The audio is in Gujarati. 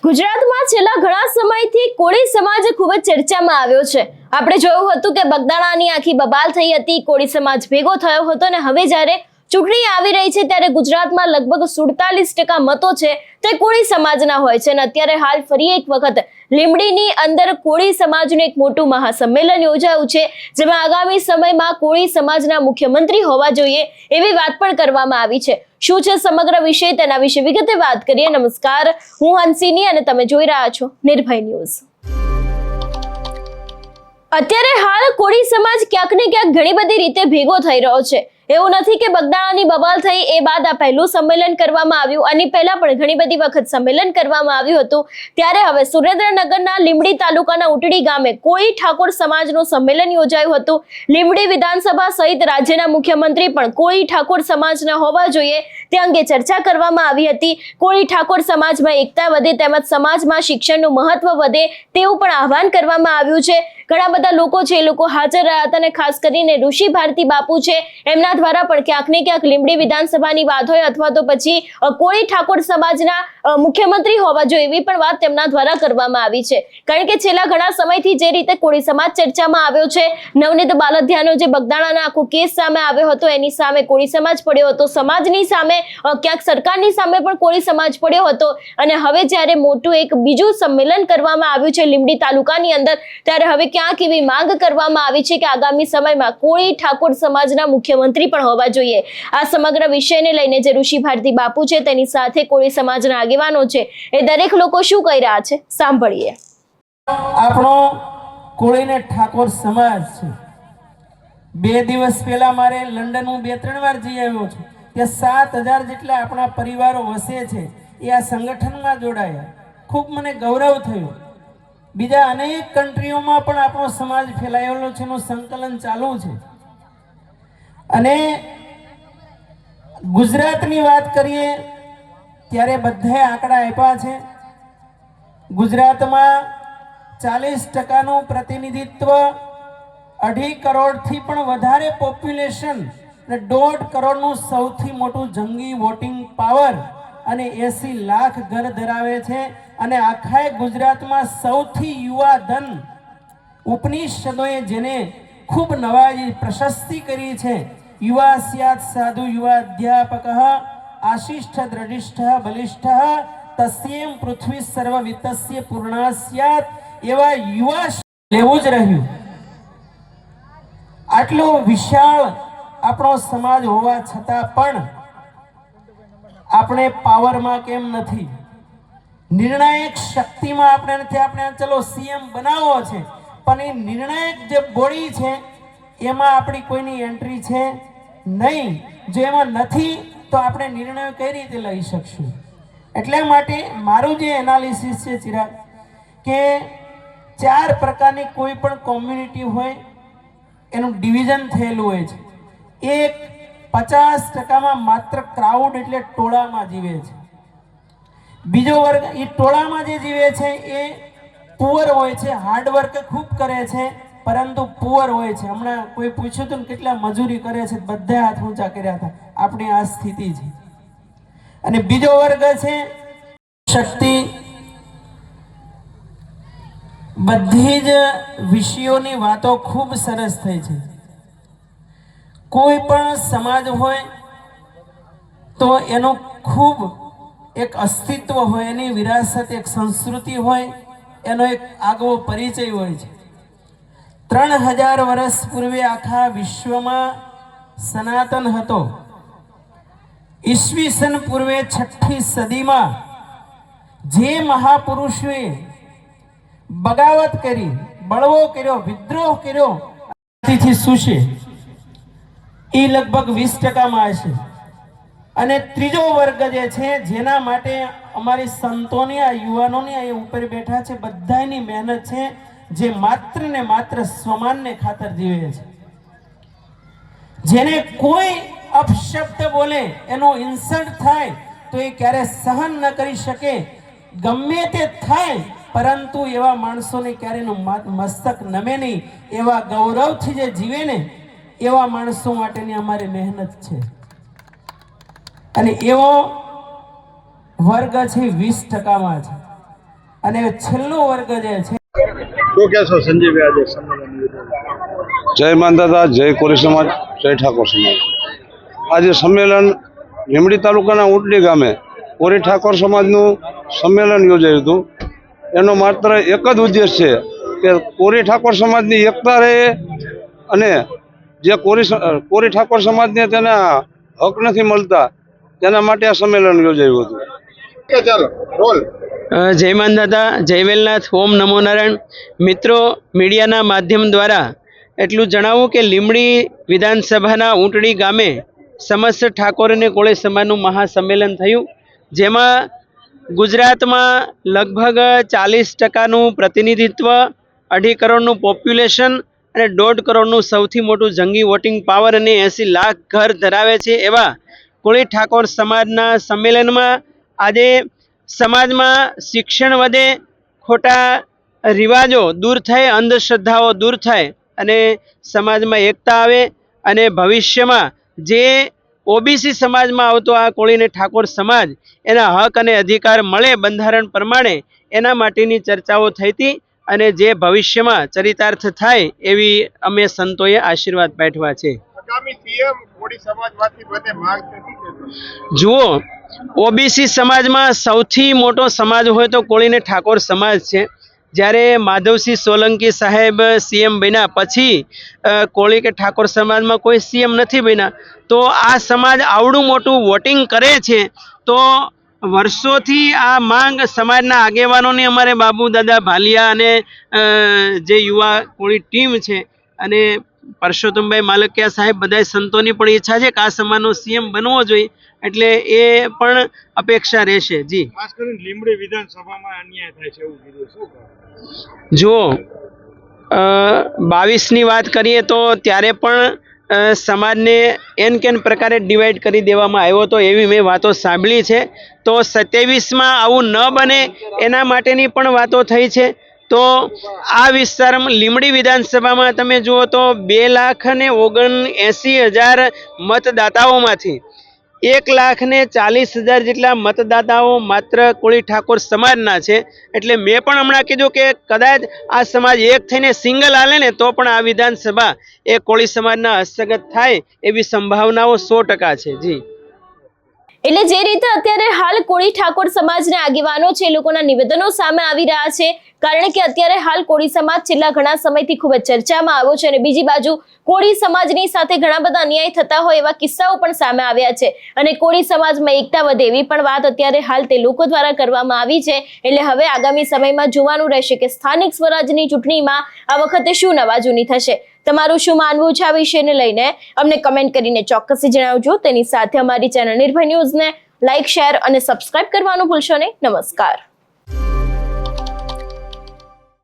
ગુજરાતમાં છેલ્લા ઘણા સમયથી કોળી સમાજ ખૂબ જ ચર્ચામાં આવ્યો છે। આપણે જોયું હતું કે બગદાણાની આખી બબાલ થઈ હતી, કોળી સમાજ ભેગો થયો હતો અને હવે જ્યારે ચૂંટણી આવી રહી છે ત્યારે ગુજરાતમાં લગભગ 47% મતો છે તે કોળી સમાજના હોય છે અને અત્યારે હાલ ફરી એક વખત લીંબડીની અંદર કોળી સમાજનું એક મોટું મહાસંમેલન યોજાયું છે, જેમાં આગામી સમયમાં કોળી સમાજના મુખ્યમંત્રી હોવા જોઈએ એવી વાત પણ કરવામાં આવી છે। શું છે સમગ્ર વિષય, તેના વિશે વિગતે વાત કરીએ। નમસ્કાર, હું હંસિની અને તમે જોઈ રહ્યા છો નિર્ભય ન્યૂઝ। અત્યારે હાલ કોળી સમાજ ક્યાંક ને ક્યાંક ઘણી બધી રીતે ભેગો થઈ રહ્યો છે। એવું નથી કે બગદાણાની બબાલ થઈ એ બાદ આ પહેલું સંમેલન કરવામાં આવ્યું, અને પહેલા પણ ઘણી બધી વખત સંમેલન કરવામાં આવ્યું હતું। ત્યારે હવે સુરેન્દ્રનગરના લીંબડી તાલુકાના ઉટડી ગામે કોળી ઠાકોર સમાજનું સંમેલન યોજાયું હતું। લીંબડી વિધાનસભા સહિત રાજ્યના મુખ્યમંત્રી પણ કોળી ઠાકોર સમાજના હોવા જોઈએ તે અંગે ચર્ચા કરવામાં આવી હતી। કોળી ઠાકોર સમાજમાં એકતા વધે તેમજ સમાજમાં શિક્ષણનું મહત્વ વધે તેવું પણ આહવાન કરવામાં આવ્યું છે। ઘણા બધા લોકો છે એ લોકો હાજર રહ્યા હતા અને ખાસ કરીને ઋષિ ભારતી બાપુ છે એમના દ્વારા પણ ક્યાંક ને ક્યાંક લીંબડી વિધાનસભાની વાત હોય અથવા તો પછી કોળી ઠાકોર સમાજના મુખ્યમંત્રી હોવા જોઈએ એવી પણ વાત તેમના દ્વારા કરવામાં આવી છે। કારણ કે છેલ્લા ઘણા સમયથી જે રીતે કોળી સમાજ ચર્ચામાં આવ્યો છે, નવનીત બાલદિયાનો જે બગદાણાના આખો કેસ સામે આવ્યો હતો એની સામે કોળી સમાજ પડ્યો હતો, સમાજની સામે ક્યાંક સરકારની સામે પણ કોળી સમાજ પડ્યો હતો, અને હવે જ્યારે મોટું એક બીજું સંમેલન કરવામાં આવ્યું છે લીંબડી તાલુકાની અંદર, ત્યારે હવે ક્યાંક એવી માંગ કરવામાં આવી છે કે આગામી સમયમાં કોળી ઠાકોર સમાજના મુખ્યમંત્રી પણ હોવા જોઈએ। આ સમગ્ર વિષયને લઈને જે ઋષિ ભારતી બાપુ છે તેની સાથે કોળી સમાજના આગેવાનો છે એ દરેક લોકો શું કહી રહ્યા છે સાંભળીએ। આપણો કોળીને ઠાકોર સમાજ છે। 2 દિવસ પહેલા મારે લંડન હું 2-3 વાર જઈ આવ્યો છું, કે 7000 જેટલા આપણા પરિવારો વસે છે એ આ સંગઠનમાં જોડાયા, ખૂબ મને ગૌરવ થયું। બીજા અનેક કન્ટ્રીઓમાં પણ આપણો સમાજ ફેલાયેલો છે, એનું સંકલન ચાલુ છે। અને ગુજરાતની વાત કરીએ ત્યારે બધાએ આંકડા આપ્યા છે। ગુજરાતમાં 40%નું પ્રતિનિધિત્વ, 2.5 કરોડથી પણ વધારે પોપ્યુલેશન અને 1.5 કરોડનું સૌથી મોટું જંગી વોટિંગ પાવર અને 80 લાખ ઘર ધરાવે છે। અને આખા ગુજરાતમાં સૌથી યુવા ધન ઉપનિષદોએ જેને ખૂબ નવાજી પ્રશસ્તિ કરી છે, યુવા સ્યાત સાધુ યુવા અધ્યાપક આશિષ્ઠ દ્રઢિષ્ઠ બલિષ્ઠ તસ્યેમ પૃથ્વી સર્વ વિતસ્ય પૂર્ણા સ્યાત, એવા યુવા લેવું જ રહ્યું। આટલો વિશાળ આપણો સમાજ હોવા છતાં પણ આપણે પાવરમાં કેમ નથી, નિર્ણાયક શક્તિમાં આપણે નથી। આપણે ચલો સીએમ બનાવવો છે, પણ એ નિર્ણાયક જે બોડી છે એમાં આપણી કોઈની એન્ટ્રી છે નહીં। જો એમાં નથી તો આપણે નિર્ણયો કઈ રીતે લઈ શકશું? એટલા માટે મારું જે એનાલિસિસ છે ચિરાગ, કે 4 પ્રકારની કોઈ પણ કોમ્યુનિટી હોય એનું ડિવિઝન થયેલું હોય છે। એક 50%માં માત્ર ક્રાઉડ એટલે ટોળામાં જીવે છે। બીજો વર્ગ એ ટોળામાં જે જીવે છે એ પુઅર હોય છે, હાર્ડવર્ક ખૂબ કરે છે પરંતુ પુઅર હોય છે। હમણાં કોઈ પૂછ્યું હતું ને કેટલા મજૂરી કરે છે, બધા હાથ ઊંચા કર્યા હતા। આપણી આ સ્થિતિ છે। અને બીજો વર્ગ છે શક્તિ, બધી જ વિષયોની વાતો ખૂબ સરસ થઈ છે। કોઈ પણ સમાજ હોય તો એનું ખૂબ એક અસ્તિત્વ હોય, એની વિરાસત, એક સંસ્કૃતિ હોય, એનો એક આગવો પરિચય હોય છે। 3000 વર્ષ પૂર્વે આખા વિશ્વમાં સનાતન હતો। ઈસવીસન પૂર્વે 6ઠી સદીમાં જે મહાપુરુષોએ બગાવત કરી, બળવો કર્યો, વિદ્રોહ કર્યો, તેથી શું છે એ લગભગ 20%માં હશે। અને ત્રીજો વર્ગ જે છે જેના માટે અમારી સંતોની, આ યુવાનોની અહીં ઉપર બેઠા છે, બધાની મહેનત છે, જે માત્ર ને માત્ર સ્વમાનને ખાતર જીવે છે। જેને કોઈ અપશબ્દ બોલે, એનો ઇન્સલ્ટ થાય તો એ ક્યારે સહન ન કરી શકે, ગમે તે થાય પરંતુ એવા માણસોને ક્યારે એનું મસ્તક નમે નહીં, એવા ગૌરવથી જે જીવે ને એવા માણસો માટેની અમારી મહેનત છે। અને એવો વર્ગ છે 20%માં છે। અને છેલ્લો વર્ગ જે છે શું કહેશો સંજીવભાઈ આજે સંમેલન યોજાયું? જય માનદાતા, જય કોરી સમાજ, જય ઠાકોર સમાજ. આજે સંમેલન લીંબડી તાલુકાના ઉટડી ગામે કોરી ઠાકોર સમાજનું સંમેલન યોજાયું હતું. એનો માત્ર એક જ ઉદ્દેશ છે કે કોરી ઠાકોર સમાજની એકતા રહે અને જે કોરી ઠાકોર સમાજને તેના હક નથી મળતા તેના માટે આ સંમેલન યોજાયું હતું. કે ચાલો રોલ. જય માનદાતા, જય વેલનાથ, ઓમ નમો નારાયણ. મિત્રો, મીડિયાના માધ્યમ દ્વારા એટલું જણાવું કે લીંબડી વિધાનસભાના ઊંટડી ગામે સમસ્ત ઠાકોર અને કોળી સમાજનું મહાસંમેલન થયું, જેમાં ગુજરાતમાં લગભગ 40% પ્રતિનિધિત્વ, 2.5 કરોડનું પોપ્યુલેશન અને 1.5 કરોડનું સૌથી મોટું જંગી વોટિંગ પાવર અને 80 લાખ ઘર ધરાવે છે એવા કોળી ઠાકોર સમાજના સંમેલનમાં આજે સમાજમાં શિક્ષણ વધે, ખોટા રિવાજો દૂર થાય, અંધશ્રદ્ધાઓ દૂર થાય અને સમાજમાં એકતા આવે અને ભવિષ્યમાં જે ઓબીસી સમાજમાં આવતો આ કોળી અને ઠાકોર સમાજ એના હક અને અધિકાર મળે બંધારણ પ્રમાણે, એના માટેની ચર્ચાઓ થઈ હતી અને જે ભવિષ્યમાં ચરિતાર્થ થાય એવી અમે સંતોએ આશીર્વાદ પાઠવ્યા છે. આગામી સીએમ કોળી સમાજમાંથી બને માંગ નથી. જુઓ, ઓબીસી સમાજમાં સૌથી મોટો સમાજ હોય તો કોળી અને ઠાકોર સમાજ છે. જ્યારે માધવસિંહ સોલંકી સાહેબ સીએમ બન્યા પછી કોળી કે ઠાકોર સમાજમાં કોઈ સીએમ નથી બન્યા, તો આ સમાજ આવડું મોટું વોટિંગ કરે છે. તો વર્ષોથી આ માંગ સમાજના આગેવાનોની, અમારે બાબુ દાદા ભાલિયા અને જે યુવા કોળી ટીમ છે અને પરસોત્તમભાઈ માલકિયા સાહેબ, બધા સંતોની પણ ઈચ્છા છે કે આ સમાજનો સીએમ બનવો જોઈએ, એટલે એ પણ અપેક્ષા રહેશે. જી, ખાસ કરીને લીંબડી વિધાનસભામાં અન્યાય થાય છે એવું કીધું, શું કહો? જુઓ, 22ની વાત કરીએ તો ત્યારે પણ સમાજને એન કેન પ્રકારે ડિવાઈડ કરી દેવામાં આવ્યો હતો, એવી મેં વાતો સાંભળી છે. તો 27માં આવું ન બને એના માટેની પણ વાતો થઈ છે. તો આ વિસ્તારમાં લીંબડી વિધાનસભામાં તમે જુઓ તો 2,79,000 મતદાતાઓમાંથી 1,40,000 જેટલા મતદાતાઓ માત્ર કોળી ઠાકોર સમાજના છે. એટલે મેં પણ હમણાં કીધું કે કદાચ આ સમાજ એક થઈને સિંગલ હાલે ને તો પણ આ વિધાનસભા એ કોળી સમાજના હસ્તગત થાય એવી સંભાવનાઓ 100% છે. જી, એટલે જે રીતે અત્યારે હાલ કોળી ઠાકોર સમાજના આગેવાનો છે, એ લોકોના નિવેદનો સામે આવી રહ્યા છે, કારણ કે અત્યારે હાલ કોળી સમાજ છેલ્લા ઘણા સમયથી ખૂબ જ ચર્ચામાં આવ્યો છે અને બીજી બાજુ કોળી સમાજની સાથે ઘણા બધા અન્યાય થતા હોય એવા કિસ્સાઓ પણ સામે આવ્યા છે અને કોળી સમાજમાં એકતા વધે એવી પણ વાત અત્યારે હાલ તે લોકો દ્વારા કરવામાં આવી છે. એટલે હવે આગામી સમયમાં જોવાનું રહેશે કે સ્થાનિક સ્વરાજની ચૂંટણીમાં આ વખતે શું નવાજૂની થશે. તમારું શું માનવું છે આ વિષયને લઈને અમને કમેન્ટ કરીને ચોક્કસથી જણાવજો. તેની સાથે અમારી ચેનલ નિર્ભય ન્યૂઝને લાઇક, શેર અને સબસ્ક્રાઇબ કરવાનું ભૂલશો નહીં. નમસ્કાર.